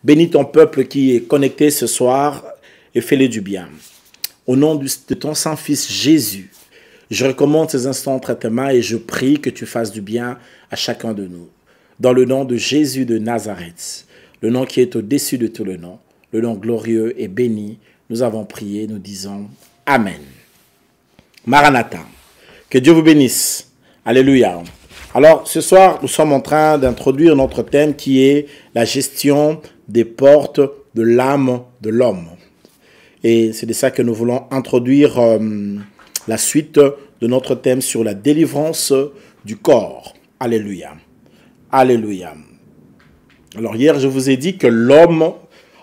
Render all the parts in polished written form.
Bénis ton peuple qui est connecté ce soir et fais-le du bien. Au nom de ton Saint-Fils Jésus, je recommande ces instants entre tes mains et je prie que tu fasses du bien à chacun de nous. Dans le nom de Jésus de Nazareth, le nom qui est au-dessus de tout le nom, le nom glorieux et béni, nous avons prié, nous disons Amen. Maranatha, que Dieu vous bénisse. Alléluia. Alors, ce soir, nous sommes en train d'introduire notre thème qui est la gestion des portes de l'âme de l'homme. Et c'est de ça que nous voulons introduire la suite de notre thème sur la délivrance du corps. Alléluia. Alléluia. Alors, hier, je vous ai dit que l'homme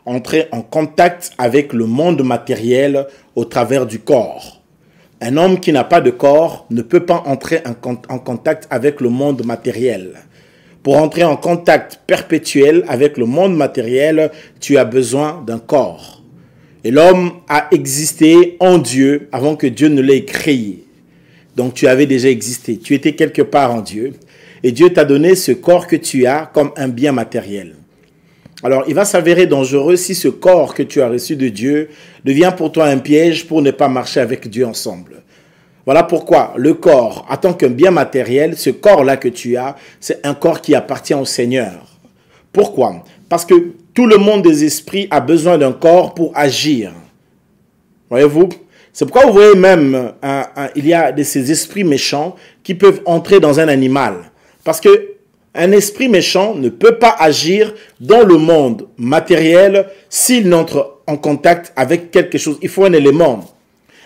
entrait en contact avec le monde matériel au travers du corps. Un homme qui n'a pas de corps ne peut pas entrer en contact avec le monde matériel. Pour entrer en contact perpétuel avec le monde matériel, tu as besoin d'un corps. Et l'homme a existé en Dieu avant que Dieu ne l'ait créé. Donc tu avais déjà existé. Tu étais quelque part en Dieu. Et Dieu t'a donné ce corps que tu as comme un bien matériel. Alors, il va s'avérer dangereux si ce corps que tu as reçu de Dieu devient pour toi un piège pour ne pas marcher avec Dieu ensemble. Voilà pourquoi le corps, en tant qu'un bien matériel, ce corps-là que tu as, c'est un corps qui appartient au Seigneur. Pourquoi? Parce que tout le monde des esprits a besoin d'un corps pour agir. Voyez-vous? C'est pourquoi vous voyez même, il y a de ces esprits méchants qui peuvent entrer dans un animal. Parce que un esprit méchant ne peut pas agir dans le monde matériel s'il n'entre en contact avec quelque chose. Il faut un élément.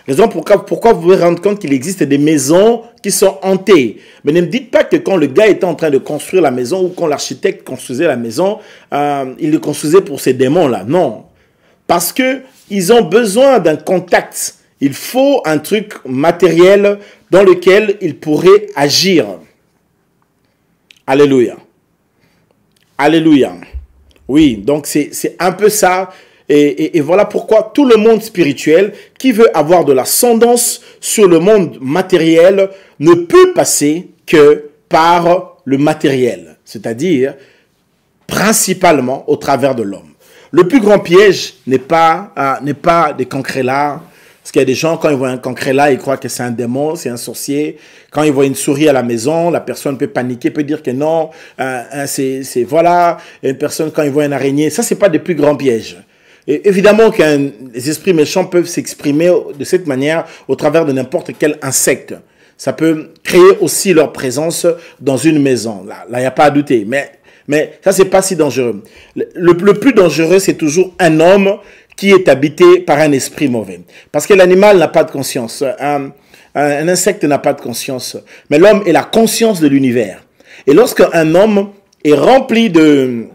Raison pourquoi vous pouvez rendre compte qu'il existe des maisons qui sont hantées. Mais ne me dites pas que quand le gars était en train de construire la maison ou quand l'architecte construisait la maison, il le construisait pour ces démons-là. Non. Parce qu'ils ont besoin d'un contact. Il faut un truc matériel dans lequel ils pourraient agir. Alléluia. Alléluia. Oui, donc c'est un peu ça. Et voilà pourquoi tout le monde spirituel qui veut avoir de l'ascendance sur le monde matériel ne peut passer que par le matériel. C'est-à-dire principalement au travers de l'homme. Le plus grand piège n'est pas des cancrelats. Parce qu'il y a des gens, quand ils voient un cancrelat, ils croient que c'est un démon, c'est un sorcier. Quand ils voient une souris à la maison, la personne peut paniquer, peut dire que non, c'est voilà. Et une personne, quand ils voient une araignée, ça, c'est pas des plus grands pièges. Et évidemment que les esprits méchants peuvent s'exprimer de cette manière au travers de n'importe quel insecte. Ça peut créer aussi leur présence dans une maison. Là, il n'y a pas à douter. Mais ça, c'est pas si dangereux. Le plus dangereux, c'est toujours un homme qui est habité par un esprit mauvais. Parce que l'animal n'a pas de conscience. Un insecte n'a pas de conscience. Mais l'homme est la conscience de l'univers. Et lorsqu'un homme est rempli de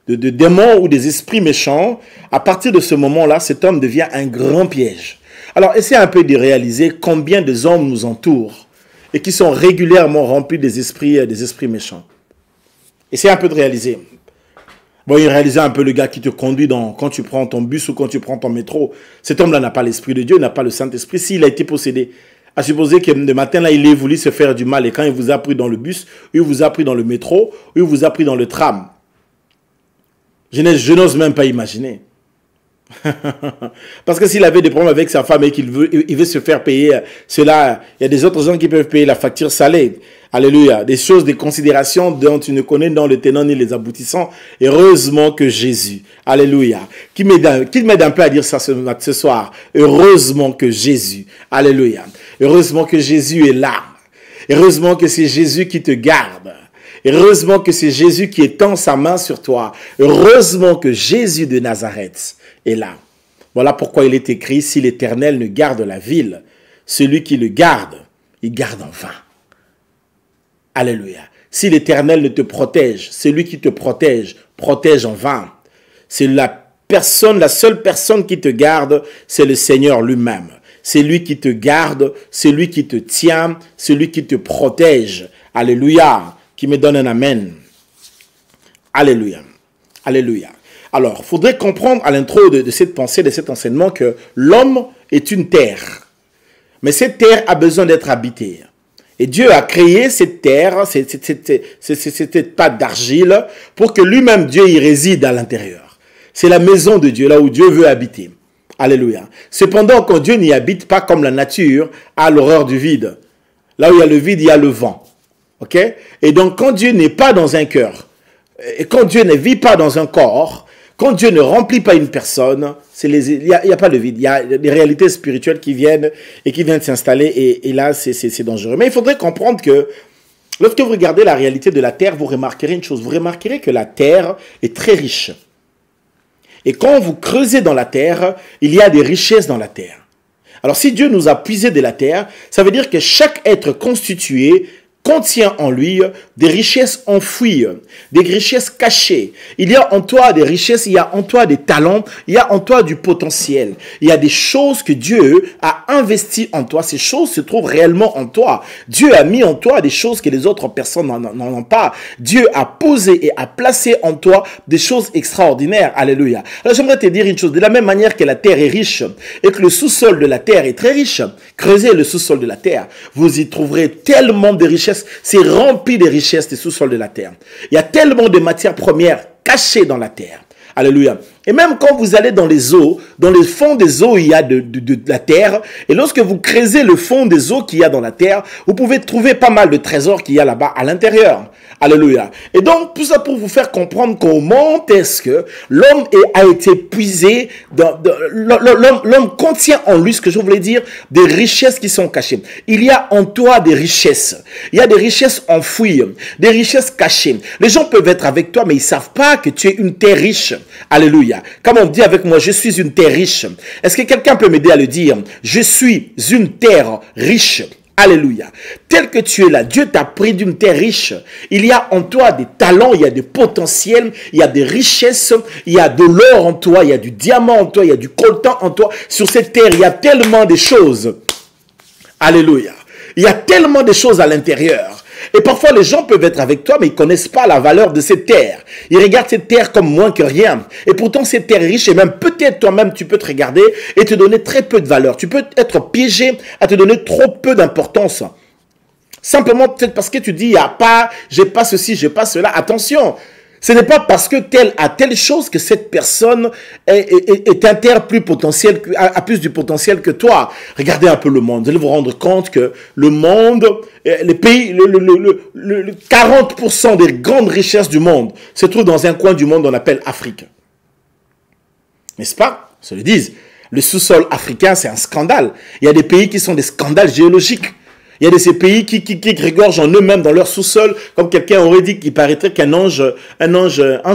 démons ou des esprits méchants, à partir de ce moment-là, cet homme devient un grand piège. Alors, essayez un peu de réaliser combien de hommes nous entourent et qui sont régulièrement remplis des esprits méchants. Essayez un peu de réaliser. Bon, il réalisait un peu le gars qui te conduit quand tu prends ton bus ou quand tu prends ton métro. Cet homme-là n'a pas l'Esprit de Dieu, n'a pas le Saint-Esprit. S'il a été possédé, à supposer que le matin-là, il ait voulu se faire du mal et quand il vous a pris dans le bus, ou il vous a pris dans le métro, ou il vous a pris dans le tram. Je n'ose même pas imaginer. Parce que s'il avait des problèmes avec sa femme et qu'il veut se faire payer cela, il y a des autres gens qui peuvent payer la facture salée. Alléluia. Des choses, des considérations dont tu ne connais dans le tenant ni les aboutissants. Heureusement que Jésus. Alléluia. Qui m'aide un peu à dire ça ce soir. Heureusement que Jésus. Alléluia. Heureusement que Jésus est là. Heureusement que c'est Jésus qui te garde. Heureusement que c'est Jésus qui étend sa main sur toi. Heureusement que Jésus de Nazareth est là. Voilà pourquoi il est écrit, si l'Éternel ne garde la ville, celui qui le garde, il garde en vain. Alléluia. Si l'Éternel ne te protège, celui qui te protège, protège en vain. C'est la seule personne qui te garde, c'est le Seigneur lui-même. C'est lui qui te garde, c'est lui qui te tient, c'est lui qui te protège. Alléluia. Qui me donne un amen. Alléluia. Alléluia. Alors, il faudrait comprendre à l'intro de cette pensée, de cet enseignement, que l'homme est une terre. Mais cette terre a besoin d'être habitée. Et Dieu a créé cette terre, cette pâte d'argile, pour que lui-même, Dieu, y réside à l'intérieur. C'est la maison de Dieu, là où Dieu veut habiter. Alléluia. Cependant, quand Dieu n'y habite pas comme la nature a l'horreur du vide. Là où il y a le vide, il y a le vent. Ok? Et donc, quand Dieu n'est pas dans un cœur, et quand Dieu ne vit pas dans un corps, quand Dieu ne remplit pas une personne, il n'y a pas de vide. Il y a des réalités spirituelles qui viennent s'installer et là, c'est dangereux. Mais il faudrait comprendre que lorsque vous regardez la réalité de la terre, vous remarquerez une chose. Vous remarquerez que la terre est très riche. Et quand vous creusez dans la terre, il y a des richesses dans la terre. Alors si Dieu nous a puisé de la terre, ça veut dire que chaque être constitué contient en lui des richesses enfouies, des richesses cachées. Il y a en toi des richesses, il y a en toi des talents, il y a en toi du potentiel. Il y a des choses que Dieu a investies en toi. Ces choses se trouvent réellement en toi. Dieu a mis en toi des choses que les autres personnes n'en ont pas. Dieu a posé et a placé en toi des choses extraordinaires. Alléluia. Alors j'aimerais te dire une chose. De la même manière que la terre est riche et que le sous-sol de la terre est très riche, creusez le sous-sol de la terre. Vous y trouverez tellement de richesses. C'est rempli de richesses des sous-sols de la terre. Il y a tellement de matières premières cachées dans la terre. Alléluia. Et même quand vous allez dans les eaux, dans le fond des eaux, il y a de la terre. Et lorsque vous creusez le fond des eaux qu'il y a dans la terre, vous pouvez trouver pas mal de trésors qu'il y a là-bas à l'intérieur. Alléluia. Et donc, tout ça pour vous faire comprendre comment est-ce que l'homme a été puisé, l'homme contient en lui, ce que je voulais dire, des richesses qui sont cachées. Il y a en toi des richesses. Il y a des richesses enfouies, des richesses cachées. Les gens peuvent être avec toi, mais ils ne savent pas que tu es une terre riche. Alléluia. Comme on dit avec moi, je suis une terre riche. Est-ce que quelqu'un peut m'aider à le dire? Je suis une terre riche. Alléluia. Tel que tu es là, Dieu t'a pris d'une terre riche. Il y a en toi des talents, il y a des potentiels, il y a des richesses, il y a de l'or en toi, il y a du diamant en toi, il y a du coltan en toi. Sur cette terre, il y a tellement de choses. Alléluia. Il y a tellement de choses à l'intérieur. Et parfois, les gens peuvent être avec toi, mais ils ne connaissent pas la valeur de cette terre. Ils regardent cette terre comme moins que rien. Et pourtant, cette terre est riche, et même peut-être toi-même, tu peux te regarder et te donner très peu de valeur. Tu peux être piégé à te donner trop peu d'importance. Simplement, peut-être parce que tu dis, j'ai pas ceci, j'ai pas cela. Attention, ce n'est pas parce que tel a telle chose que cette personne est un terre plus potentiel, a plus du potentiel que toi. Regardez un peu le monde. Vous allez vous rendre compte que le monde, les pays, 40% des grandes richesses du monde se trouvent dans un coin du monde qu'on appelle Afrique. N'est-ce pas? On se le dise. Le sous-sol africain, c'est un scandale. Il y a des pays qui sont des scandales géologiques. Il y a de ces pays qui régorgent en eux-mêmes dans leur sous-sol, comme quelqu'un aurait dit qu'il paraîtrait qu'un ange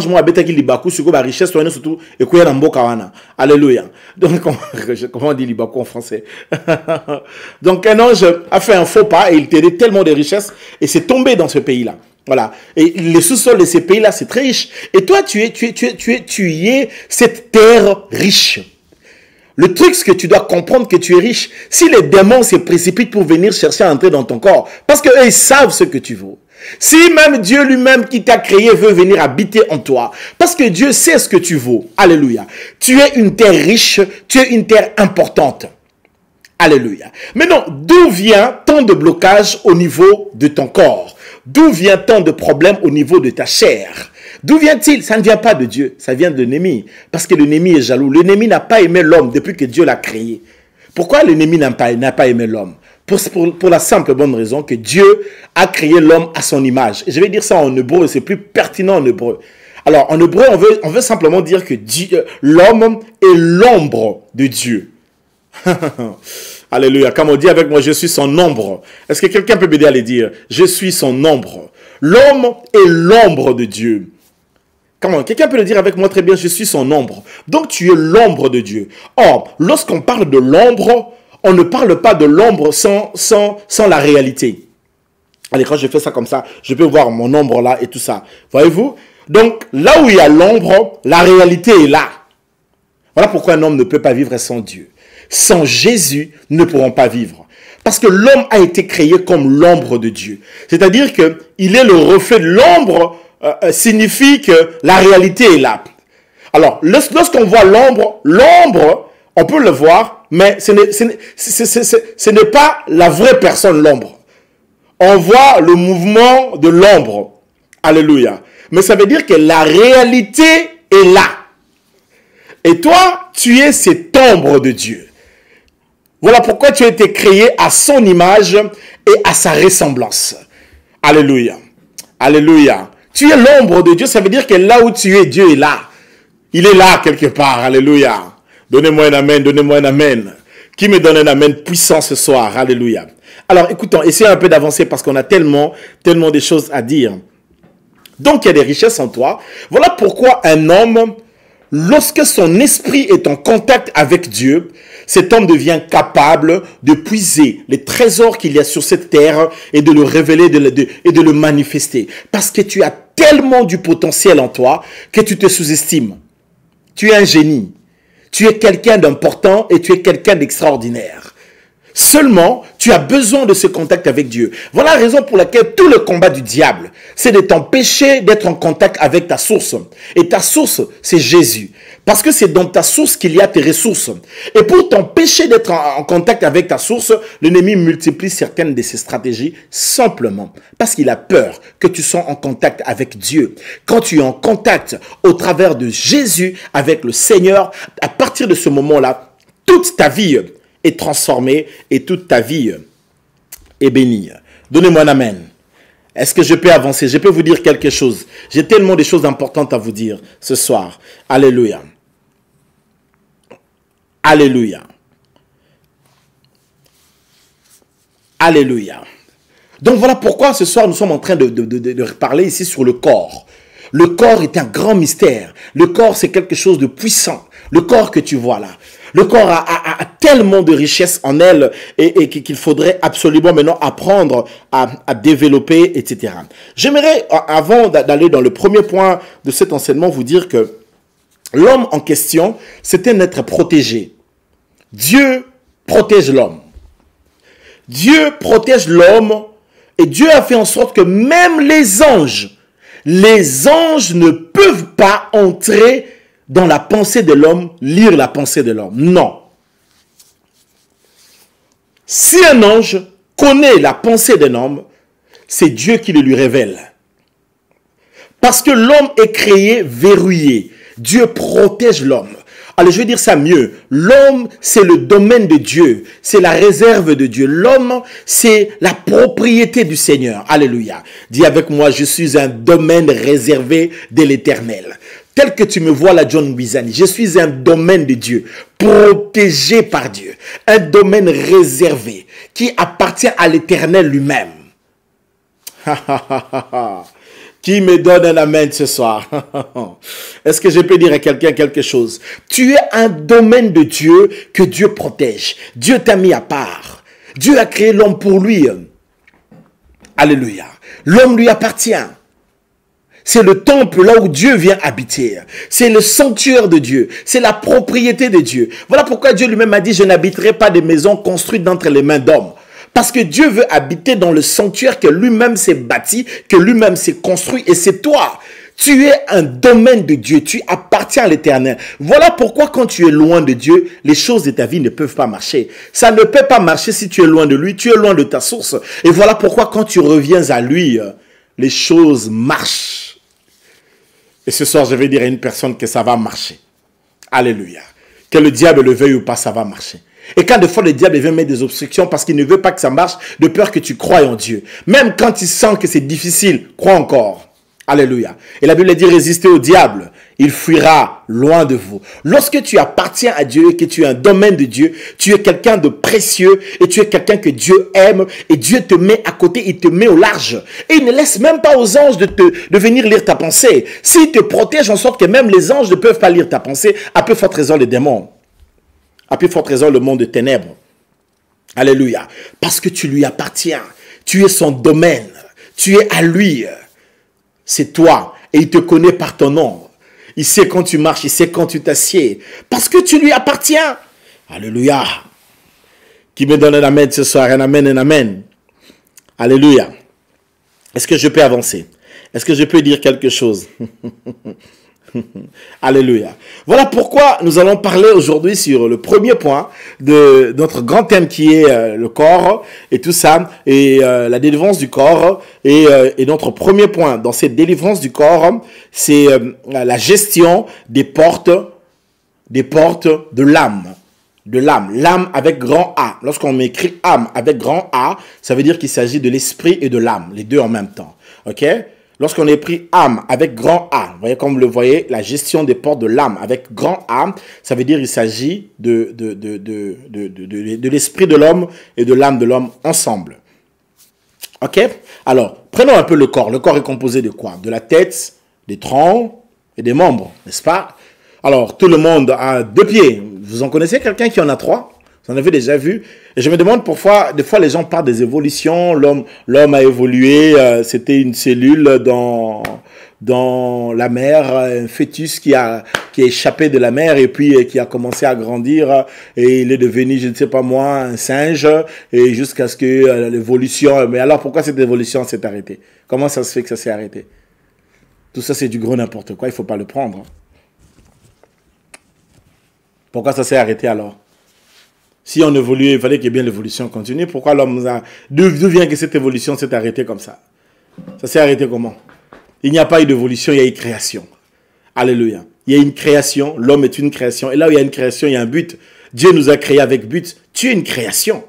moi bêta qui libaku sur la richesse soit surtout et qu'il y a dans Bokawana. Alléluia. Donc comment on dit libaku en français? Donc un ange a fait un faux pas et il t'a donné tellement de richesses et c'est tombé dans ce pays-là. Voilà. Et le sous-sol de ces pays-là, c'est très riche. Et toi, tu y es cette terre riche. Le truc, c'est que tu dois comprendre que tu es riche. Si les démons se précipitent pour venir chercher à entrer dans ton corps, parce qu'eux, ils savent ce que tu vaux. Si même Dieu lui-même qui t'a créé veut venir habiter en toi, parce que Dieu sait ce que tu vaux. Alléluia. Tu es une terre riche, tu es une terre importante. Alléluia. Maintenant, d'où vient tant de blocages au niveau de ton corps? D'où vient tant de problèmes au niveau de ta chair? D'où vient-il? Ça ne vient pas de Dieu, ça vient de l'ennemi. Parce que l'ennemi est jaloux. L'ennemi n'a pas aimé l'homme depuis que Dieu l'a créé. Pourquoi l'ennemi n'a pas aimé l'homme? Pour la simple bonne raison que Dieu a créé l'homme à son image. Et je vais dire ça en hébreu, c'est plus pertinent en hébreu. Alors, en hébreu, on veut simplement dire que l'homme est l'ombre de Dieu. Alléluia. Comme on dit avec moi, je suis son ombre. Est-ce que quelqu'un peut m'aider à le dire? Je suis son ombre. L'homme est l'ombre de Dieu. Comment? Quelqu'un peut le dire avec moi très bien, je suis son ombre. Donc tu es l'ombre de Dieu. Or, lorsqu'on parle de l'ombre, on ne parle pas de l'ombre sans la réalité. Allez, quand je fais ça comme ça, je peux voir mon ombre là et tout ça. Voyez-vous? Donc, là où il y a l'ombre, la réalité est là. Voilà pourquoi un homme ne peut pas vivre sans Dieu. Sans Jésus, nous ne pourrons pas vivre. Parce que l'homme a été créé comme l'ombre de Dieu. C'est-à-dire qu'il est le reflet de l'ombre, signifie que la réalité est là. Alors, lorsqu'on voit l'ombre, on peut le voir, mais ce n'est pas la vraie personne, l'ombre. on voit le mouvement de l'ombre. Alléluia. Mais ça veut dire que la réalité est là. Et toi, tu es cette ombre de Dieu. Voilà pourquoi tu as été créé à son image et à sa ressemblance. Alléluia. Alléluia. Tu es l'ombre de Dieu, ça veut dire que là où tu es, Dieu est là. Il est là quelque part. Alléluia. Donnez-moi un amen, donnez-moi un amen. Qui me donne un amen puissant ce soir? Alléluia. Alors écoutons, essayons un peu d'avancer parce qu'on a tellement de choses à dire. Donc il y a des richesses en toi. Voilà pourquoi un homme, lorsque son esprit est en contact avec Dieu, cet homme devient capable de puiser les trésors qu'il y a sur cette terre et de le révéler et de le manifester. Parce que tu as tellement du potentiel en toi que tu te sous-estimes. Tu es un génie. Tu es quelqu'un d'important et tu es quelqu'un d'extraordinaire. Seulement, tu as besoin de ce contact avec Dieu. Voilà la raison pour laquelle tout le combat du diable, c'est de t'empêcher d'être en contact avec ta source. Et ta source, c'est Jésus. Parce que c'est dans ta source qu'il y a tes ressources. Et pour t'empêcher d'être en contact avec ta source, l'ennemi multiplie certaines de ses stratégies simplement parce qu'il a peur que tu sois en contact avec Dieu. Quand tu es en contact au travers de Jésus avec le Seigneur, à partir de ce moment-là, toute ta vie est transformée et toute ta vie est bénie. Donnez-moi un amen. Est-ce que je peux avancer? Je peux vous dire quelque chose. J'ai tellement de choses importantes à vous dire ce soir. Alléluia. Alléluia. Alléluia. Donc voilà pourquoi ce soir nous sommes en train de parler ici sur le corps. Le corps est un grand mystère. Le corps, c'est quelque chose de puissant. Le corps que tu vois là. Le corps a tellement de richesses en elle et qu'il faudrait absolument maintenant apprendre à développer, etc. J'aimerais, avant d'aller dans le premier point de cet enseignement, vous dire que l'homme en question, c'est un être protégé. Dieu protège l'homme. Dieu protège l'homme et Dieu a fait en sorte que même les anges ne peuvent pas entrer dans la pensée de l'homme, lire la pensée de l'homme. Non. Si un ange connaît la pensée d'un homme, c'est Dieu qui le lui révèle. Parce que l'homme est créé verrouillé. Dieu protège l'homme. Alors je vais dire ça mieux. L'homme, c'est le domaine de Dieu. C'est la réserve de Dieu. L'homme, c'est la propriété du Seigneur. Alléluia. Dis avec moi, je suis un domaine réservé de l'Éternel. Tel que tu me vois là, John Bizani, je suis un domaine de Dieu, protégé par Dieu. Un domaine réservé qui appartient à l'Éternel lui-même. Qui me donne un amen ce soir? Est-ce que je peux dire à quelqu'un quelque chose? Tu es un domaine de Dieu que Dieu protège. Dieu t'a mis à part. Dieu a créé l'homme pour lui. Alléluia. L'homme lui appartient. C'est le temple là où Dieu vient habiter. C'est le sanctuaire de Dieu. C'est la propriété de Dieu. Voilà pourquoi Dieu lui-même a dit, je n'habiterai pas des maisons construites d'entre les mains d'hommes. Parce que Dieu veut habiter dans le sanctuaire que lui-même s'est bâti, que lui-même s'est construit. Et c'est toi. Tu es un domaine de Dieu. Tu appartiens à l'Éternel. Voilà pourquoi quand tu es loin de Dieu, les choses de ta vie ne peuvent pas marcher. Ça ne peut pas marcher si tu es loin de lui. Tu es loin de ta source. Et voilà pourquoi quand tu reviens à lui, les choses marchent. Et ce soir, je vais dire à une personne que ça va marcher. Alléluia. Que le diable le veuille ou pas, ça va marcher. Et quand des fois le diable vient mettre des obstructions parce qu'il ne veut pas que ça marche, de peur que tu croies en Dieu. Même quand il sent que c'est difficile, crois encore. Alléluia. Et la Bible dit, résistez au diable, il fuira loin de vous. Lorsque tu appartiens à Dieu et que tu es un domaine de Dieu, tu es quelqu'un de précieux et tu es quelqu'un que Dieu aime et Dieu te met à côté, il te met au large. Et il ne laisse même pas aux anges de venir lire ta pensée. S'il te protège en sorte que même les anges ne peuvent pas lire ta pensée, à peu forte raison les démons. À plus forte raison le monde de ténèbres. Alléluia. Parce que tu lui appartiens. Tu es son domaine. Tu es à lui. C'est toi. Et il te connaît par ton nom. Il sait quand tu marches. Il sait quand tu t'assieds. Parce que tu lui appartiens. Alléluia. Qui me donne un amen ce soir? Un amen, un amen. Alléluia. Est-ce que je peux avancer? Est-ce que je peux dire quelque chose? Alléluia. Voilà pourquoi nous allons parler aujourd'hui sur le premier point de notre grand thème qui est le corps et tout ça, et la délivrance du corps. Et notre premier point dans cette délivrance du corps, c'est la gestion des portes de l'âme. De l'âme. L'âme avec grand A. Lorsqu'on écrit âme avec grand A, ça veut dire qu'il s'agit de l'esprit et de l'âme, les deux en même temps. Ok? Lorsqu'on écrit âme avec grand A, vous voyez comme vous le voyez, la gestion des portes de l'âme avec grand A, ça veut dire qu'il s'agit de l'esprit de l'homme et de l'âme de l'homme ensemble. Ok? Alors, prenons un peu le corps. Le corps est composé de quoi? De la tête, des troncs et des membres, n'est-ce pas? Alors, tout le monde a 2 pieds. Vous en connaissez quelqu'un qui en a 3? Vous en avez déjà vu? Et je me demande pourquoi, des fois, les gens parlent des évolutions. L'homme a évolué. C'était une cellule dans la mer, un fœtus qui a échappé de la mer et puis qui a commencé à grandir. Et il est devenu, je ne sais pas moi, un singe. Et jusqu'à ce que l'évolution... Mais alors, pourquoi cette évolution s'est arrêtée? Comment ça se fait que ça s'est arrêté? Tout ça, c'est du gros n'importe quoi. Il ne faut pas le prendre. Pourquoi ça s'est arrêté alors? Si on évolue, il fallait que bien l'évolution continue. Pourquoi l'homme a... D'où vient que cette évolution s'est arrêtée comme ça? Ça s'est arrêté comment? Il n'y a pas eu d'évolution, il y a eu création. Alléluia. Il y a une création, l'homme est une création. Et là où il y a une création, il y a un but. Dieu nous a créés avec but. Tu es une création.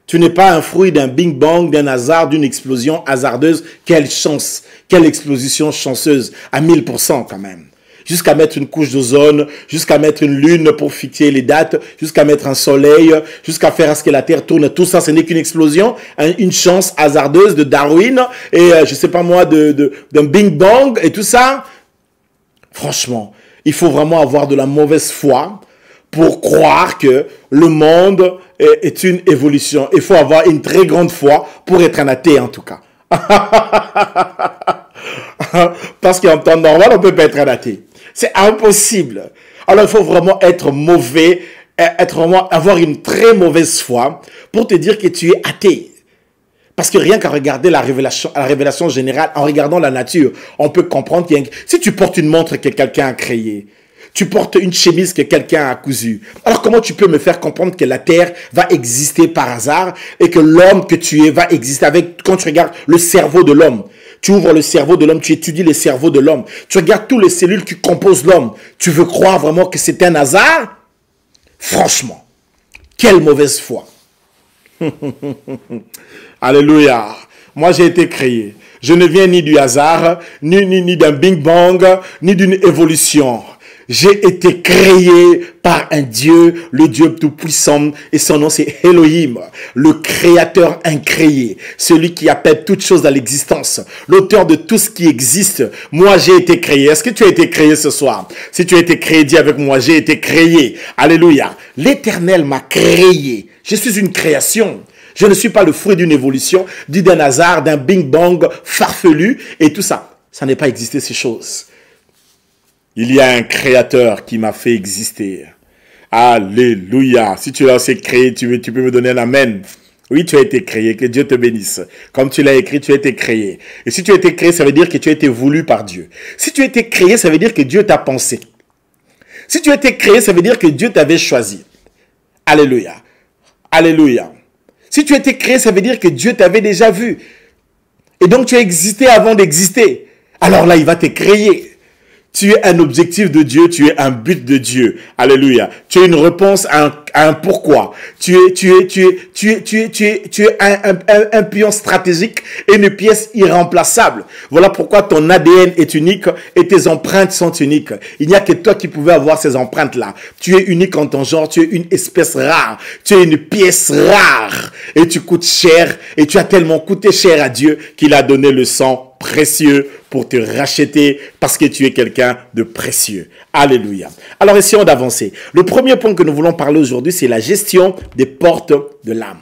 Tu n'es pas un fruit d'un bing bang, d'un hasard, d'une explosion hasardeuse. Quelle chance, quelle explosion chanceuse, à 1000% quand même. Jusqu'à mettre une couche d'ozone, jusqu'à mettre une lune pour fixer les dates, jusqu'à mettre un soleil, jusqu'à faire à ce que la Terre tourne. Tout ça, ce n'est qu'une explosion, une chance hasardeuse de Darwin et je sais pas moi, d'un Big Bang et tout ça. Franchement, il faut vraiment avoir de la mauvaise foi pour croire que le monde est une évolution. Il faut avoir une très grande foi pour être un athée en tout cas. Parce qu'en temps normal, on ne peut pas être un athée. C'est impossible. Alors, il faut vraiment être mauvais, avoir une très mauvaise foi pour te dire que tu es athée. Parce que rien qu'à regarder la révélation générale, en regardant la nature, on peut comprendre qu'il y a... Si tu portes une montre que quelqu'un a créée, tu portes une chemise que quelqu'un a cousue, alors comment tu peux me faire comprendre que la Terre va exister par hasard et que l'homme que tu es va exister avec, quand tu regardes le cerveau de l'homme? Tu ouvres le cerveau de l'homme, tu étudies le cerveau de l'homme. Tu regardes toutes les cellules qui composent l'homme. Tu veux croire vraiment que c'est un hasard? Franchement, quelle mauvaise foi. Alléluia. Moi, j'ai été créé. Je ne viens ni du hasard, ni d'un Big Bang, ni d'une évolution. J'ai été créé par un Dieu, le Dieu tout-puissant, et son nom c'est Elohim, le créateur incréé, celui qui appelle toutes choses à l'existence, l'auteur de tout ce qui existe. Moi, j'ai été créé. Est-ce que tu as été créé ce soir? Si tu as été créé, dis avec moi, j'ai été créé. Alléluia. L'Éternel m'a créé. Je suis une création. Je ne suis pas le fruit d'une évolution, d'un hasard, d'un Big Bang farfelu et tout ça. Ça n'est pas existé ces choses. Il y a un créateur qui m'a fait exister. Alléluia. Si tu l'as aussi créé, tu peux me donner un amen. Oui, tu as été créé. Que Dieu te bénisse. Comme tu l'as écrit, tu as été créé. Et si tu as été créé, ça veut dire que tu as été voulu par Dieu. Si tu as été créé, ça veut dire que Dieu t'a pensé. Si tu as été créé, ça veut dire que Dieu t'avait choisi. Alléluia. Alléluia. Si tu as été créé, ça veut dire que Dieu t'avait déjà vu. Et donc tu as existé avant d'exister. Alors là, il va te créer. Tu es un objectif de Dieu, tu es un but de Dieu. Alléluia. Tu es une réponse à un pourquoi. Tu es un pion stratégique et une pièce irremplaçable. Voilà pourquoi ton ADN est unique et tes empreintes sont uniques. Il n'y a que toi qui pouvais avoir ces empreintes-là. Tu es unique en ton genre, tu es une espèce rare. Tu es une pièce rare et tu coûtes cher et tu as tellement coûté cher à Dieu qu'il a donné le sang précieux pour te racheter parce que tu es quelqu'un de précieux. Alléluia. Alors essayons d'avancer. Le premier point que nous voulons parler aujourd'hui, c'est la gestion des portes de l'âme.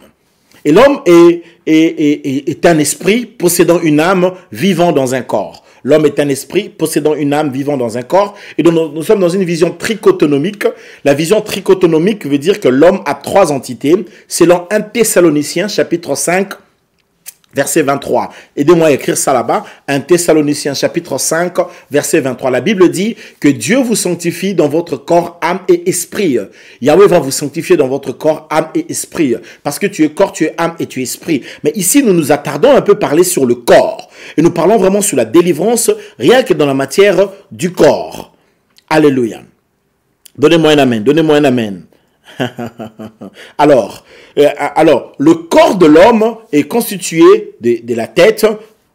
Et l'homme est un esprit possédant une âme vivant dans un corps. L'homme est un esprit possédant une âme vivant dans un corps. Et donc nous sommes dans une vision trichotonomique. La vision trichotonomique veut dire que l'homme a 3 entités. Selon 1 Thessaloniciens chapitre 5, Verset 23. Aidez-moi à écrire ça là-bas. 1 Thessaloniciens chapitre 5, verset 23. La Bible dit que Dieu vous sanctifie dans votre corps, âme et esprit. Yahweh va vous sanctifier dans votre corps, âme et esprit. Parce que tu es corps, tu es âme et tu es esprit. Mais ici, nous nous attardons un peu parler sur le corps. Et nous parlons vraiment sur la délivrance, rien que dans la matière du corps. Alléluia. Donnez-moi un amen. Donnez-moi un amen. Alors, le corps de l'homme est constitué de la tête,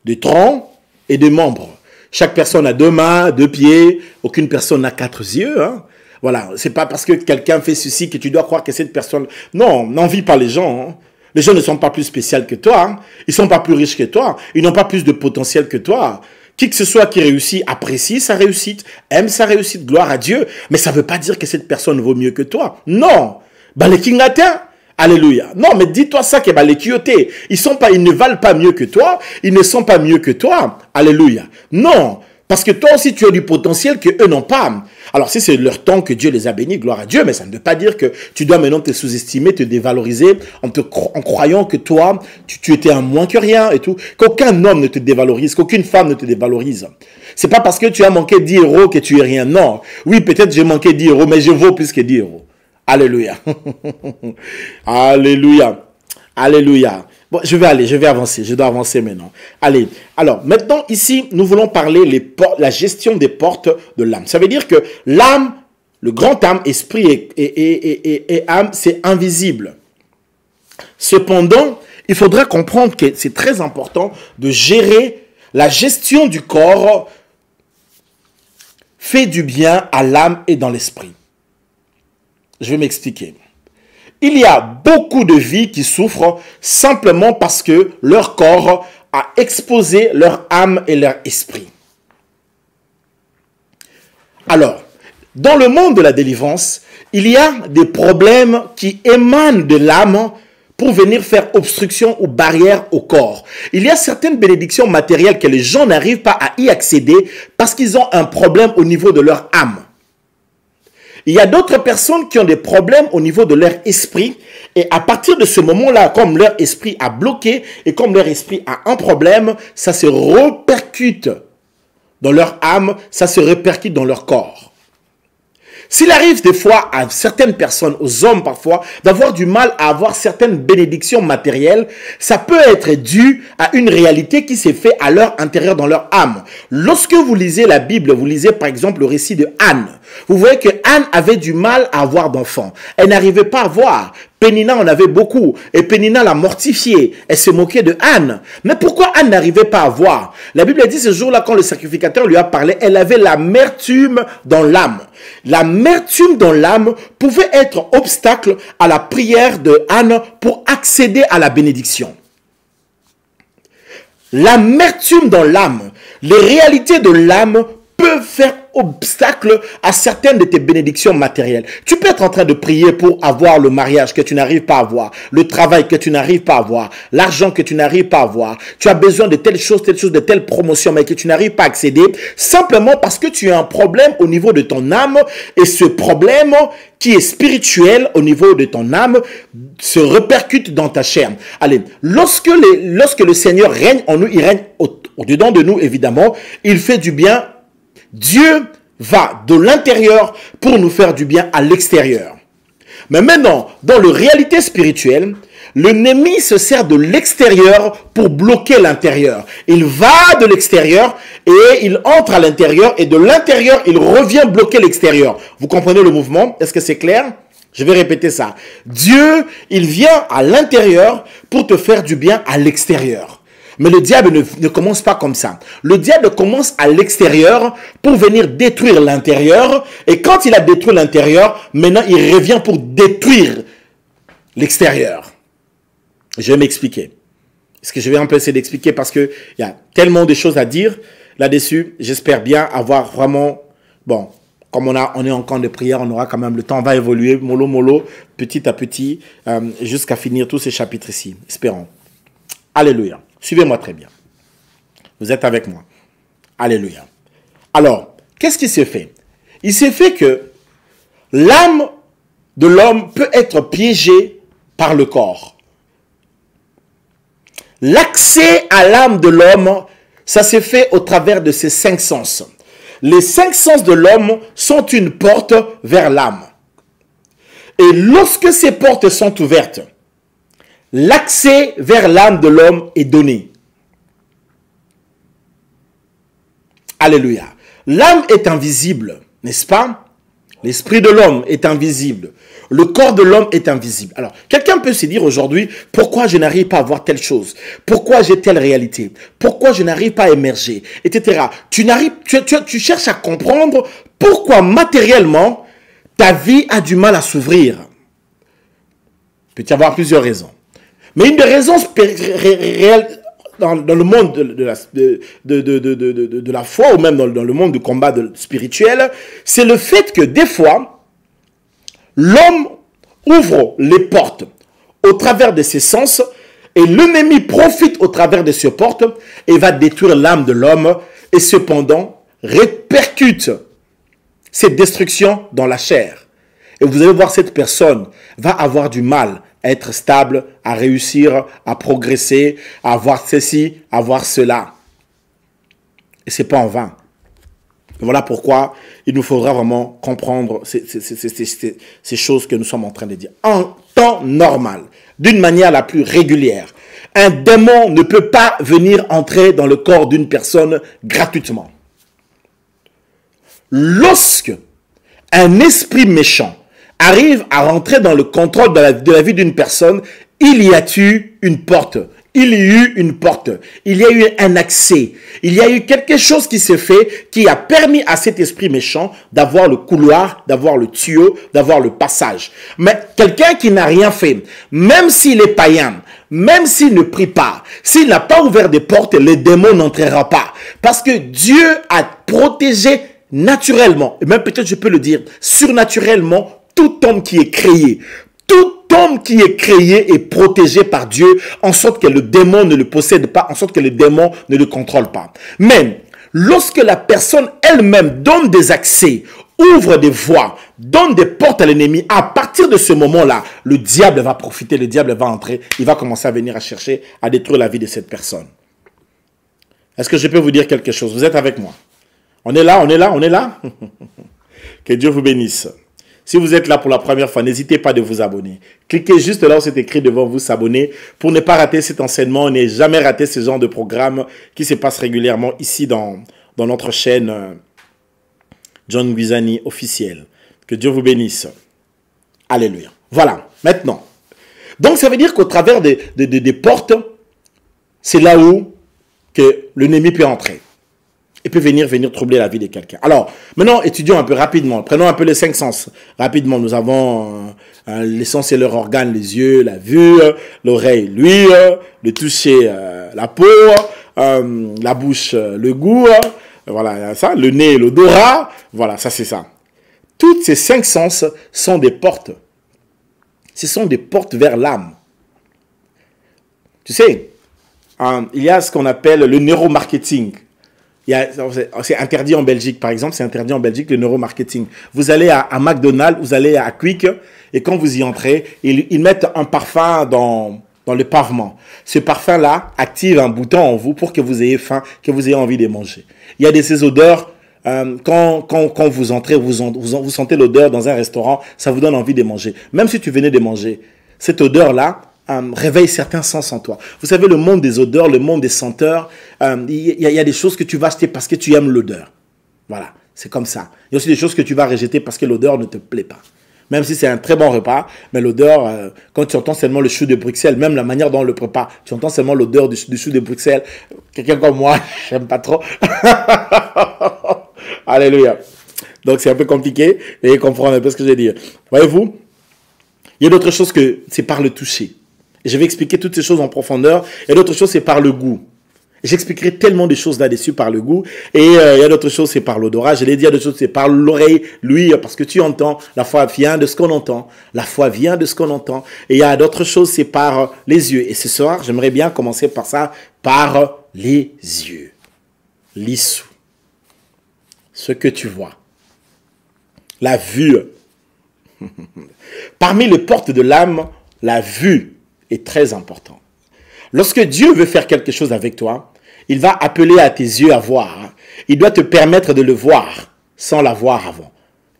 du tronc et des membres. Chaque personne a 2 mains, 2 pieds, aucune personne n'a 4 yeux. Hein. Voilà, c'est pas parce que quelqu'un fait ceci que tu dois croire que cette personne... Non, n'envie pas les gens. Hein. Les gens ne sont pas plus spéciaux que toi. Hein. Ils ne sont pas plus riches que toi. Ils n'ont pas plus de potentiel que toi. Qui que ce soit qui réussit, apprécie sa réussite, aime sa réussite, gloire à Dieu. Mais ça ne veut pas dire que cette personne vaut mieux que toi. Non. Balekingata. Alléluia. Non, mais dis-toi ça que balekioté. Ils ne valent pas mieux que toi. Ils ne sont pas mieux que toi. Alléluia. Non. Parce que toi aussi, tu as du potentiel que eux n'ont pas. Alors, si c'est leur temps que Dieu les a bénis, gloire à Dieu, mais ça ne veut pas dire que tu dois maintenant te sous-estimer, te dévaloriser en croyant que toi, tu étais un moins que rien et tout. Qu'aucun homme ne te dévalorise, qu'aucune femme ne te dévalorise. C'est pas parce que tu as manqué 10 euros que tu es rien. Non. Oui, peut-être j'ai manqué 10 euros, mais je vaux plus que 10 euros. Alléluia. Alléluia. Alléluia. Bon, je vais avancer. Je dois avancer maintenant. Allez. Alors, maintenant, ici, nous voulons parler la gestion des portes de l'âme. Ça veut dire que l'âme, le grand âme, esprit et âme, c'est invisible. Cependant, il faudra comprendre que c'est très important de gérer la gestion du corps fait du bien à l'âme et dans l'esprit. Je vais m'expliquer. Il y a beaucoup de vies qui souffrent simplement parce que leur corps a exposé leur âme et leur esprit. Alors, dans le monde de la délivrance, il y a des problèmes qui émanent de l'âme pour venir faire obstruction ou barrière au corps. Il y a certaines bénédictions matérielles que les gens n'arrivent pas à y accéder parce qu'ils ont un problème au niveau de leur âme. Il y a d'autres personnes qui ont des problèmes au niveau de leur esprit et à partir de ce moment-là, comme leur esprit a bloqué et comme leur esprit a un problème, ça se répercute dans leur âme, ça se répercute dans leur corps. S'il arrive des fois à certaines personnes, aux hommes parfois, d'avoir du mal à avoir certaines bénédictions matérielles, ça peut être dû à une réalité qui s'est faite à leur intérieur, dans leur âme. Lorsque vous lisez la Bible, vous lisez par exemple le récit de Anne. Vous voyez que Anne avait du mal à avoir d'enfants. Elle n'arrivait pas à voir. Pénina en avait beaucoup et Pénina l'a mortifiée. Elle se moquait de Anne. Mais pourquoi Anne n'arrivait pas à voir? La Bible dit ce jour-là, quand le sacrificateur lui a parlé, elle avait l'amertume dans l'âme. L'amertume dans l'âme pouvait être obstacle à la prière de Anne pour accéder à la bénédiction. L'amertume dans l'âme, les réalités de l'âme peuvent faire obstacle à certaines de tes bénédictions matérielles. Tu peux être en train de prier pour avoir le mariage que tu n'arrives pas à avoir, le travail que tu n'arrives pas à avoir, l'argent que tu n'arrives pas à avoir. Tu as besoin de telle chose, de telle promotion, mais que tu n'arrives pas à accéder simplement parce que tu as un problème au niveau de ton âme et ce problème qui est spirituel au niveau de ton âme se répercute dans ta chair. Allez, lorsque le Seigneur règne en nous, il règne au-dedans de nous, évidemment, il fait du bien. Dieu va de l'intérieur pour nous faire du bien à l'extérieur. Mais maintenant, dans la réalité spirituelle, l'ennemi se sert de l'extérieur pour bloquer l'intérieur. Il va de l'extérieur et il entre à l'intérieur et de l'intérieur, il revient bloquer l'extérieur. Vous comprenez le mouvement? Est-ce que c'est clair? Je vais répéter ça. Dieu, il vient à l'intérieur pour te faire du bien à l'extérieur. Mais le diable ne commence pas comme ça. Le diable commence à l'extérieur pour venir détruire l'intérieur. Et quand il a détruit l'intérieur, maintenant il revient pour détruire l'extérieur. Je vais m'expliquer. Est-ce que je vais un peu essayer d'expliquer parce qu'il y a tellement de choses à dire là-dessus. J'espère bien avoir vraiment... Bon, comme on est en camp de prière, on aura quand même le temps. On va évoluer mollo mollo, petit à petit, jusqu'à finir tous ces chapitres ici. Espérons. Alléluia. Suivez-moi très bien. Vous êtes avec moi. Alléluia. Alors, qu'est-ce qui s'est fait? Il s'est fait que l'âme de l'homme peut être piégée par le corps. L'accès à l'âme de l'homme, ça s'est fait au travers de ses 5 sens. Les 5 sens de l'homme sont une porte vers l'âme. Et lorsque ces portes sont ouvertes, l'accès vers l'âme de l'homme est donné. Alléluia. L'âme est invisible, n'est-ce pas? L'esprit de l'homme est invisible. Le corps de l'homme est invisible. Alors, quelqu'un peut se dire aujourd'hui, pourquoi je n'arrive pas à voir telle chose? Pourquoi j'ai telle réalité? Pourquoi je n'arrive pas à émerger? Etc. Tu cherches à comprendre pourquoi matériellement, ta vie a du mal à s'ouvrir. Il peut y avoir plusieurs raisons. Mais une des raisons réelles dans le monde de la foi ou même dans le monde du combat spirituel, c'est le fait que des fois, l'homme ouvre les portes au travers de ses sens et l'ennemi profite au travers de ces portes et va détruire l'âme de l'homme et cependant répercute cette destruction dans la chair. Et vous allez voir, cette personne va avoir du mal à être stable, à réussir, à progresser, à avoir ceci, à avoir cela. Et ce n'est pas en vain. Voilà pourquoi il nous faudra vraiment comprendre ces choses que nous sommes en train de dire. En temps normal, d'une manière la plus régulière, un démon ne peut pas venir entrer dans le corps d'une personne gratuitement. Lorsque un esprit méchant arrive à rentrer dans le contrôle de la vie d'une personne, il y a eu une porte. Il y a eu une porte. Il y a eu un accès. Il y a eu quelque chose qui s'est fait qui a permis à cet esprit méchant d'avoir le couloir, d'avoir le tuyau, d'avoir le passage. Mais quelqu'un qui n'a rien fait, même s'il est païen, même s'il ne prie pas, s'il n'a pas ouvert des portes, les démons n'entreront pas. Parce que Dieu a protégé naturellement, et même peut-être je peux le dire, surnaturellement, tout homme qui est créé. Tout homme qui est créé est protégé par Dieu, en sorte que le démon ne le possède pas, en sorte que le démon ne le contrôle pas. Mais lorsque la personne elle-même donne des accès, ouvre des voies, donne des portes à l'ennemi, à partir de ce moment-là, le diable va profiter, le diable va entrer, il va commencer à venir à chercher à détruire la vie de cette personne. Est-ce que je peux vous dire quelque chose? Vous êtes avec moi? On est là, on est là, on est là. Que Dieu vous bénisse. Si vous êtes là pour la première fois, n'hésitez pas de vous abonner. Cliquez juste là où c'est écrit devant vous, s'abonner, pour ne pas rater cet enseignement, ne jamais rater ce genre de programme qui se passe régulièrement ici dans notre chaîne John Guisani officiel. Que Dieu vous bénisse. Alléluia. Voilà, maintenant. Donc ça veut dire qu'au travers des portes, c'est là où que l'ennemi peut entrer. Et peut venir troubler la vie de quelqu'un. Alors, maintenant, étudions un peu rapidement. Prenons un peu les 5 sens. Rapidement, nous avons les sens et leurs organes, les yeux, la vue, l'oreille, l'ouïe, le toucher, la peau, la bouche, le goût, voilà, ça, le nez, l'odorat, voilà, ça c'est ça. Toutes ces 5 sens sont des portes. Ce sont des portes vers l'âme. Tu sais, il y a ce qu'on appelle le neuromarketing. C'est interdit en Belgique, par exemple, c'est interdit en Belgique le neuromarketing. Vous allez à McDonald's, vous allez à Quick, et quand vous y entrez, ils mettent un parfum dans le pavement. Ce parfum-là active un bouton en vous pour que vous ayez faim, que vous ayez envie de manger. Il y a ces odeurs, quand vous entrez, vous sentez l'odeur dans un restaurant, ça vous donne envie de manger. Même si tu venais de manger, cette odeur-là, réveille certains sens en toi. Vous savez, le monde des odeurs, le monde des senteurs, il y a des choses que tu vas acheter parce que tu aimes l'odeur. Voilà, c'est comme ça. Il y a aussi des choses que tu vas rejeter parce que l'odeur ne te plaît pas. Même si c'est un très bon repas, mais l'odeur, quand tu entends seulement le chou de Bruxelles, même la manière dont on le prépare, tu entends seulement l'odeur du chou de Bruxelles. Quelqu'un comme moi, j'aime pas trop. Alléluia. Donc c'est un peu compliqué, et comprendre un peu ce que je veux dire. Voyez-vous, il y a d'autres choses que c'est par le toucher. Et je vais expliquer toutes ces choses en profondeur. Et d'autres choses, c'est par le goût. J'expliquerai tellement de choses là-dessus par le goût. Et il y a d'autres choses, c'est par l'odorat. Je l'ai dit, il y a d'autres choses, c'est par l'oreille, l'ouïe, parce que tu entends. La foi vient de ce qu'on entend. La foi vient de ce qu'on entend. Et il y a d'autres choses, c'est par les yeux. Et ce soir, j'aimerais bien commencer par ça, par les yeux. L'issue. Ce que tu vois. La vue. Parmi les portes de l'âme, la vue est très important. Lorsque Dieu veut faire quelque chose avec toi, il va appeler à tes yeux à voir. Il doit te permettre de le voir sans l'avoir avant.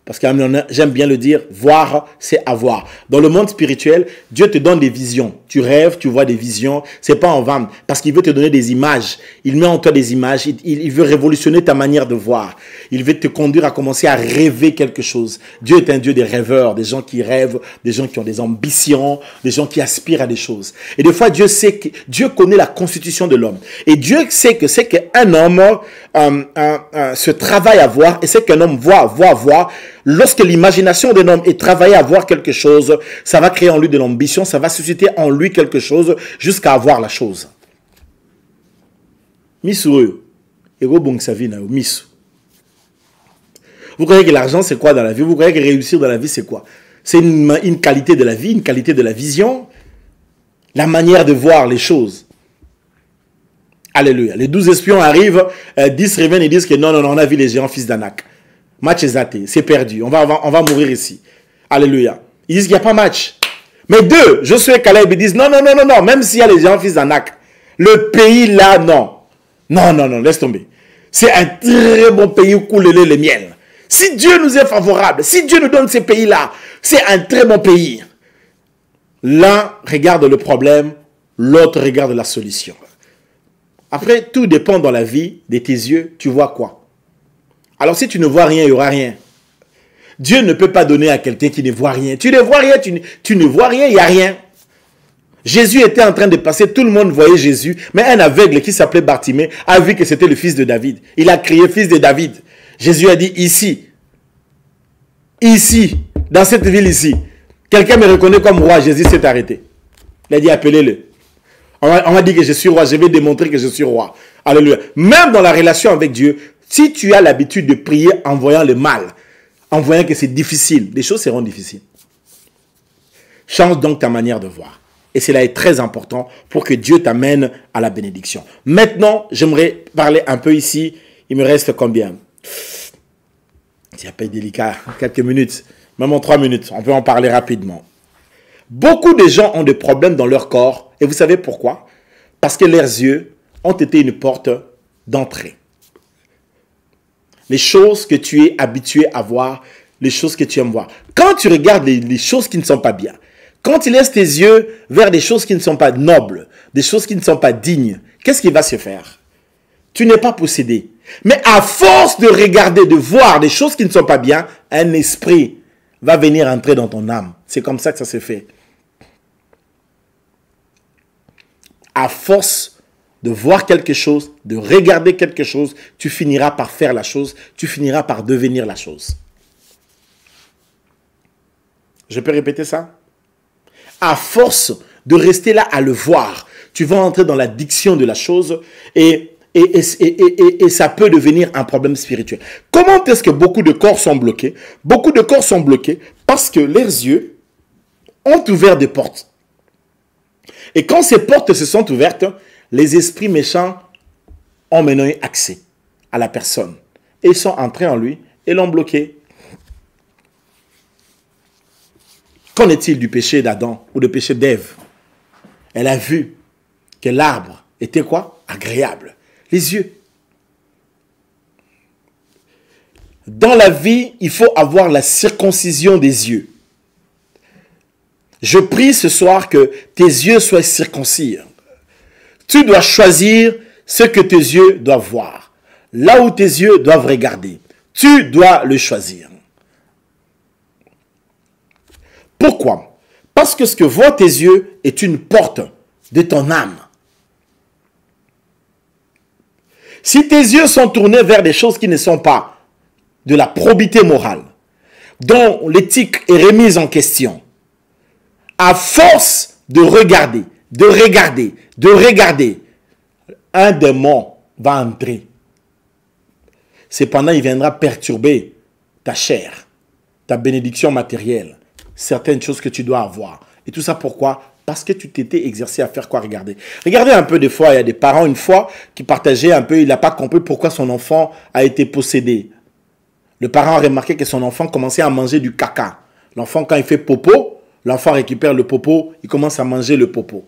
Parce que j'aime bien le dire, voir, c'est avoir. Dans le monde spirituel, Dieu te donne des visions. Tu rêves, tu vois des visions. C'est pas en vain. Parce qu'il veut te donner des images. Il met en toi des images. Il veut révolutionner ta manière de voir. Il veut te conduire à commencer à rêver quelque chose. Dieu est un Dieu des rêveurs, des gens qui rêvent, des gens qui ont des ambitions, des gens qui aspirent à des choses. Et des fois, Dieu connaît la constitution de l'homme. Et Dieu sait que c'est qu'un homme se travaille à voir, et c'est qu'un homme voit. Lorsque l'imagination d'un homme est travaillée à voir quelque chose, ça va créer en lui de l'ambition, ça va susciter en lui quelque chose jusqu'à avoir la chose. Vous croyez que l'argent c'est quoi dans la vie? Vous croyez que réussir dans la vie c'est quoi? C'est une qualité de la vie, une qualité de la vision, la manière de voir les choses. Alléluia. Les 12 espions arrivent, 10 reviennent et disent que non, on a vu les géants fils d'Anak. Match est zaté, c'est perdu, on va mourir ici. Alléluia. Ils disent qu'il n'y a pas match. Mais deux, Josué et Caleb, ils disent non, même s'il y a les géants fils d'Anak, le pays là, non, laisse tomber. C'est un très bon pays où coule le miel. Si Dieu nous est favorable, si Dieu nous donne ces pays-là, c'est un très bon pays. L'un regarde le problème, l'autre regarde la solution. Après, tout dépend dans la vie de tes yeux, tu vois quoi? Alors si tu ne vois rien, il n'y aura rien. Dieu ne peut pas donner à quelqu'un qui ne voit rien. Tu ne vois rien, tu ne vois rien, il n'y a rien. Jésus était en train de passer, tout le monde voyait Jésus, mais un aveugle qui s'appelait Bartimée a vu que c'était le fils de David. Il a crié fils de David. Jésus a dit ici, dans cette ville ici, quelqu'un me reconnaît comme roi. Jésus s'est arrêté. Il a dit appelez-le. On m'a dit que je suis roi, je vais démontrer que je suis roi. Alléluia. Même dans la relation avec Dieu, si tu as l'habitude de prier en voyant le mal, en voyant que c'est difficile, les choses seront difficiles. Change donc ta manière de voir. Et cela est très important pour que Dieu t'amène à la bénédiction. Maintenant, j'aimerais parler un peu ici. Il me reste combien? C'est pas délicat. Quelques minutes. Même en 3 minutes. On peut en parler rapidement. Beaucoup de gens ont des problèmes dans leur corps. Et vous savez pourquoi? Parce que leurs yeux ont été une porte d'entrée. Les choses que tu es habitué à voir, les choses que tu aimes voir. Quand tu regardes les choses qui ne sont pas bien, quand tu laisses tes yeux vers des choses qui ne sont pas nobles, des choses qui ne sont pas dignes, qu'est-ce qui va se faire? Tu n'es pas possédé. Mais à force de regarder, de voir des choses qui ne sont pas bien, un esprit va venir entrer dans ton âme. C'est comme ça que ça se fait. À force de voir quelque chose, de regarder quelque chose, tu finiras par faire la chose, tu finiras par devenir la chose. Je peux répéter ça? À force de rester là à le voir, tu vas entrer dans l'addiction de la chose et ça peut devenir un problème spirituel. Comment est-ce que beaucoup de corps sont bloqués? Beaucoup de corps sont bloqués parce que leurs yeux ont ouvert des portes. Et quand ces portes se sont ouvertes, les esprits méchants ont maintenant eu accès à la personne. Et ils sont entrés en lui et l'ont bloqué. Qu'en est-il du péché d'Adam ou du péché d'Ève? Elle a vu que l'arbre était quoi? Agréable. Les yeux. Dans la vie, il faut avoir la circoncision des yeux. Je prie ce soir que tes yeux soient circoncis. Tu dois choisir ce que tes yeux doivent voir. Là où tes yeux doivent regarder. Tu dois le choisir. Pourquoi? Parce que ce que voient tes yeux est une porte de ton âme. Si tes yeux sont tournés vers des choses qui ne sont pas de la probité morale, dont l'éthique est remise en question, à force de regarder, un démon va entrer. Cependant, il viendra perturber ta chair, ta bénédiction matérielle, certaines choses que tu dois avoir. Et tout ça pourquoi? Parce que tu t'étais exercé à faire quoi? Regardez. Regardez un peu des fois, il y a des parents une fois qui partageaient un peu, il n'a pas compris pourquoi son enfant a été possédé. Le parent a remarqué que son enfant commençait à manger du caca. L'enfant, quand il fait popo, l'enfant récupère le popo, il commence à manger le popo.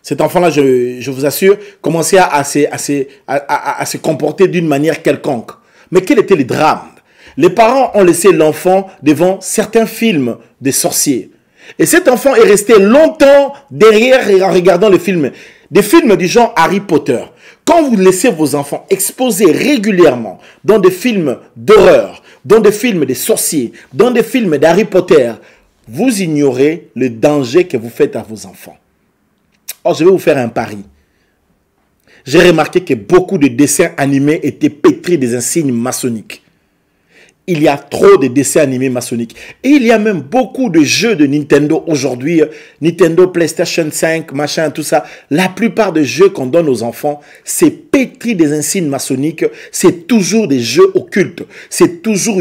Cet enfant-là, je vous assure, commençait à se comporter d'une manière quelconque. Mais quel était le drame? Les parents ont laissé l'enfant devant certains films des sorciers. Et cet enfant est resté longtemps derrière en regardant les films. Des films du genre Harry Potter. Quand vous laissez vos enfants exposés régulièrement dans des films d'horreur, dans des films des sorciers, dans des films d'Harry Potter, vous ignorez le danger que vous faites à vos enfants. Or, je vais vous faire un pari. J'ai remarqué que beaucoup de dessins animés étaient pétris des insignes maçonniques. Il y a trop de dessins animés maçonniques. Et il y a même beaucoup de jeux de Nintendo aujourd'hui. Nintendo, PlayStation 5, machin, tout ça. La plupart des jeux qu'on donne aux enfants, c'est pétri des insignes maçonniques. C'est toujours des jeux occultes. C'est toujours,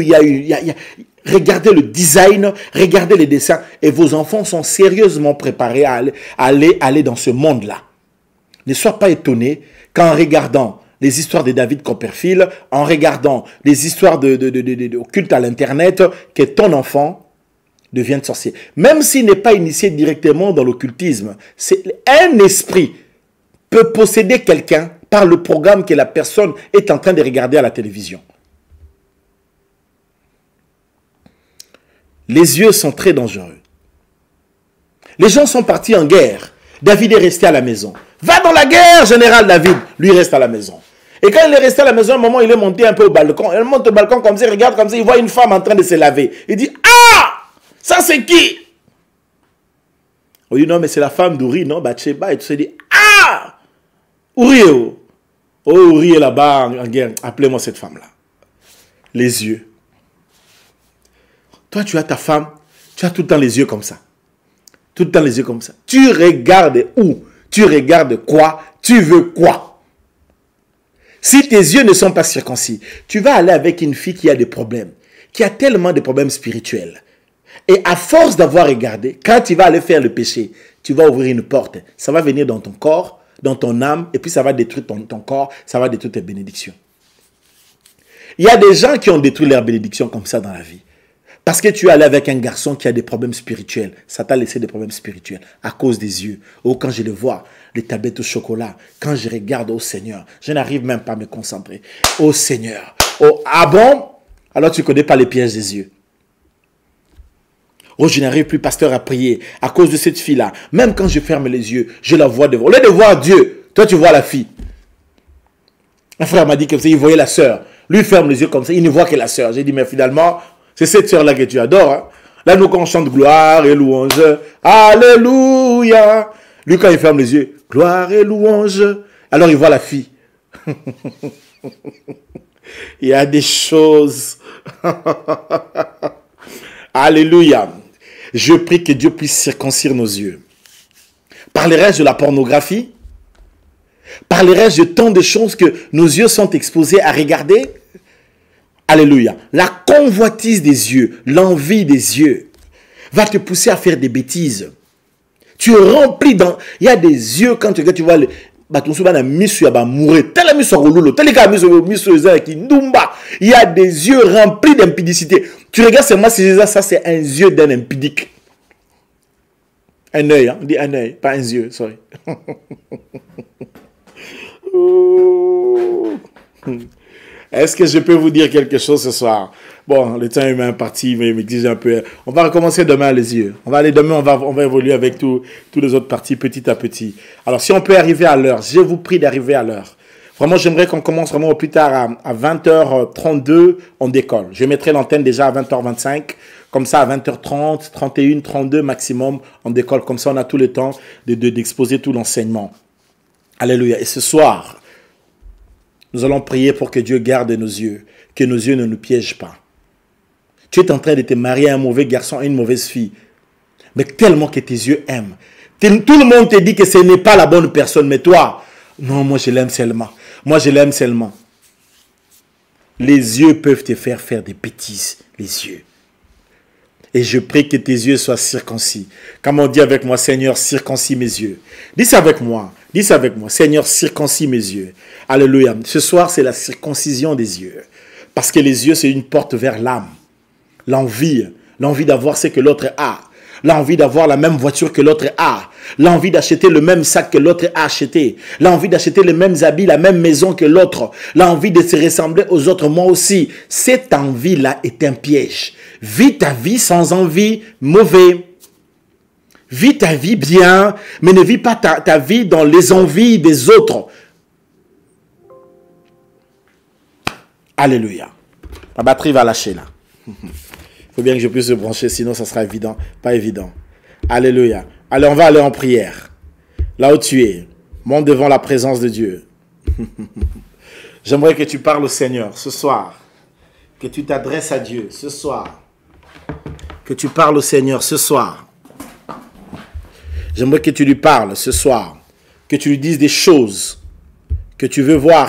regardez le design, regardez les dessins. Et vos enfants sont sérieusement préparés à aller dans ce monde-là. Ne sois pas étonné qu'en regardant les histoires de David Copperfield, en regardant les histoires occultes à l'internet, que ton enfant devienne sorcier. Même s'il n'est pas initié directement dans l'occultisme, un esprit peut posséder quelqu'un par le programme que la personne est en train de regarder à la télévision. Les yeux sont très dangereux. Les gens sont partis en guerre. David est resté à la maison. Va dans la guerre, général David. Lui reste à la maison. Et quand il est resté à la maison, à un moment, il est monté un peu au balcon. Il monte au balcon comme ça, il regarde comme ça, il voit une femme en train de se laver. Il dit, ah, ça c'est qui? On dit, non, mais c'est la femme d'Uri, non, Bathsheba. Et tout ça, il dit, ah, Uri, oh, Uri est là-bas en guerre. Appelez-moi cette femme-là. Les yeux. Toi, tu as ta femme, tu as tout le temps les yeux comme ça. Tout le temps les yeux comme ça. Tu regardes où? Tu regardes quoi? Tu veux quoi? Si tes yeux ne sont pas circoncis, tu vas aller avec une fille qui a des problèmes, qui a tellement de problèmes spirituels. Et à force d'avoir regardé, quand tu vas aller faire le péché, tu vas ouvrir une porte. Ça va venir dans ton corps, dans ton âme, et puis ça va détruire ton corps, ça va détruire tes bénédictions. Il y a des gens qui ont détruit leurs bénédictions comme ça dans la vie. Parce que tu es allé avec un garçon qui a des problèmes spirituels. Ça t'a laissé des problèmes spirituels à cause des yeux. Oh, quand je le vois, les tablettes au chocolat, quand je regarde au Seigneur, je n'arrive même pas à me concentrer. Oh Seigneur. Oh, ah bon? Alors tu ne connais pas les pièges des yeux. Oh, je n'arrive plus, pasteur, à prier à cause de cette fille-là. Même quand je ferme les yeux, je la vois devant. Au lieu de voir Dieu, toi tu vois la fille. Un frère m'a dit comme ça, il voyait la sœur. Lui, il ferme les yeux comme ça, il ne voit que la sœur. J'ai dit, mais finalement, c'est cette sœur-là que tu adores. Hein? Là, nous, quand on chante gloire et louange, alléluia. Lui, quand il ferme les yeux, gloire et louange. Alors, il voit la fille. Il y a des choses. Alléluia. Je prie que Dieu puisse circoncire nos yeux. Parlerai-je de la pornographie? Parlerai-je de tant de choses que nos yeux sont exposés à regarder? Alléluia. La convoitise des yeux, l'envie des yeux va te pousser à faire des bêtises. Tu es rempli dans... Il y a des yeux, quand tu regardes, tu vois... Il y a des yeux remplis d'impudicité. Tu regardes seulement si ça c'est un yeux d'un impudique. Un œil, hein? On dit un œil, pas un yeux, sorry. Est-ce que je peux vous dire quelque chose ce soir? Bon, le temps est même parti, mais il m'exige un peu. On va recommencer demain les yeux. On va aller demain, on va évoluer avec tous les autres parties petit à petit. Alors, si on peut arriver à l'heure, je vous prie d'arriver à l'heure. Vraiment, j'aimerais qu'on commence vraiment au plus tard à 20h32, on décolle. Je mettrai l'antenne déjà à 20h25. Comme ça, à 20h30, 31, 32 maximum, on décolle. Comme ça, on a tout le temps d'exposer tout l'enseignement. Alléluia. Et ce soir, nous allons prier pour que Dieu garde nos yeux, que nos yeux ne nous piègent pas. Tu es en train de te marier à un mauvais garçon, à une mauvaise fille, mais tellement que tes yeux aiment. Tout le monde te dit que ce n'est pas la bonne personne, mais toi, non, moi je l'aime seulement. Moi je l'aime seulement. Les yeux peuvent te faire des bêtises, les yeux. Et je prie que tes yeux soient circoncis. Comme on dit avec moi, Seigneur, circoncis mes yeux. Dis ça avec moi. Dis ça avec moi. Seigneur, circoncis mes yeux. Alléluia. Ce soir, c'est la circoncision des yeux. Parce que les yeux, c'est une porte vers l'âme. L'envie d'avoir ce que l'autre a. l'envie d'avoir la même voiture que l'autre a, l'envie d'acheter le même sac que l'autre a acheté, l'envie d'acheter les mêmes habits, la même maison que l'autre, l'envie de se ressembler aux autres, moi aussi. Cette envie-là est un piège. Vis ta vie sans envie mauvaise. Vis ta vie bien, mais ne vis pas ta vie dans les envies des autres. Alléluia. Ma batterie va lâcher là. Il faut bien que je puisse se brancher, sinon ça sera évident, pas évident. Alléluia. Allez, on va aller en prière. Là où tu es, monte devant la présence de Dieu. J'aimerais que tu parles au Seigneur ce soir. Que tu t'adresses à Dieu ce soir. Que tu parles au Seigneur ce soir. J'aimerais que tu lui parles ce soir. Que tu lui dises des choses que tu veux voir